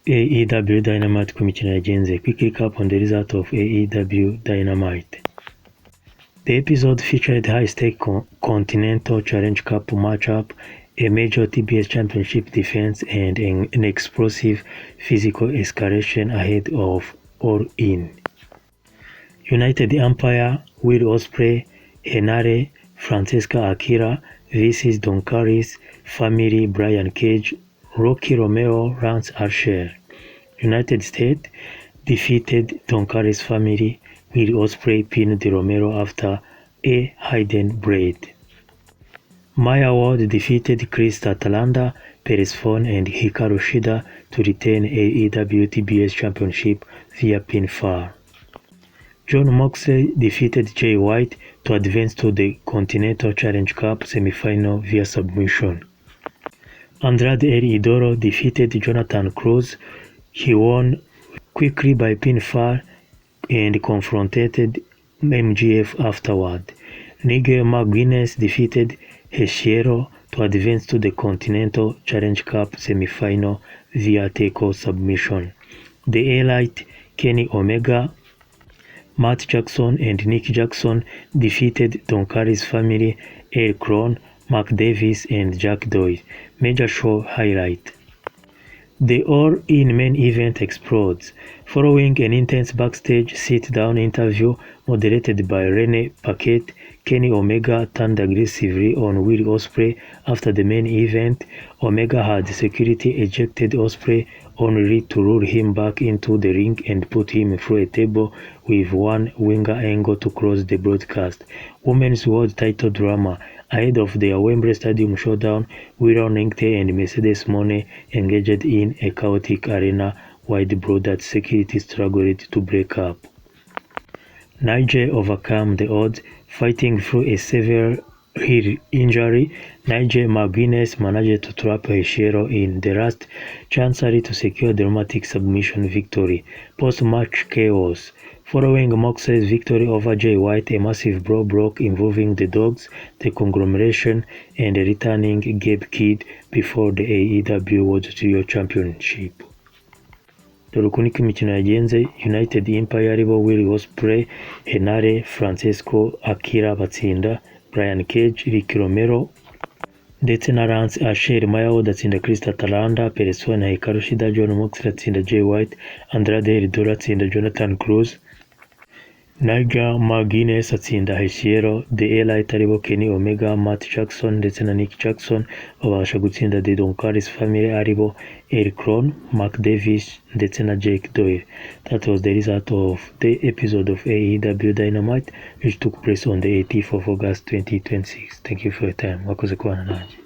AEW Dynamite ku mikino yagenze. Quick recap on the result of AEW Dynamite. The episode featured high-stake Continental Challenge Cup matchup, a major TBS Championship defense, and an explosive physical escalation ahead of All In. United Empire, Will Ospreay, Henare, Francesca Akira vs. Don Callis, Family, Brian Cage, Rocky Romero, Lance Archer. United States defeated Don Callis Family. Will Ospreay pinned Romero after a hidden blade. Maya Ward defeated Kris, Statlander, Persephone, and Hikaru Shida to retain AEW TBS Championship via pinfall. Jon Moxley defeated Jay White to advance to the Continental Challenge Cup semifinal via submission. Andrade El Idolo defeated Jonathan Cruz. He won quickly by pinfall and confronted MJF afterward. Nigel McGuinness defeated Hikaru to advance to the Continental Challenge Cup semifinal via takeout submission. The Elite, Kenny Omega, Matt Jackson, and Nick Jackson defeated Don Callis Family, El Cron, Mark Davis, and Jack Doyle. Major show highlight. The All-In main event explodes. Following an intense backstage sit-down interview moderated by Renee Paquette, Kenny Omega turned aggressively on Will Ospreay after the main event. Omega had security ejected Ospreay only to lure him back into the ring and put him through a table with one winger angle to close the broadcast. Women's World Title drama. Ahead of their Wembley Stadium showdown, Willow Nightingale and Mercedes Moné engaged in a chaotic arena-wide brawl that security struggled to break up. Nigel overcame the odds, fighting through a severe heel injury. Nigel McGuinness managed to trap Hikaru in the last chancery to secure the dramatic submission victory. Post-match chaos. Following Moxley's victory over Jay White, a massive brawl broke involving the Dogs, the Conglomeration, and a returning Gabe Kidd before the AEW World Trios Championship. Dore uko niko imikino yagenze. United Empire aribo Will Ospreay, Henare, Francesco Akira batsinda Brian Cage, Rocky Romero ndetse na Lance Archer. Maya Ward atsinda Kris, Statlander, Persephone na Hikaru Shida. Jon Moxley atsinda Jay White. Andrade El Idolo atsinda Jonathan Cruz. Nigel McGuinness atsinda Hikaru. The Elite aribo Kenny Omega, Matt Jackson ndetse na Nick Jackson babasha gutsinda The Don Callis Family aribo El Cron, Mark Davis ndetse na Jack Doyle. That was the result of the episode of AEW Dynamite which took place on the 18th of August 2026. Thank you for your time. Wakoze kubana nanjye.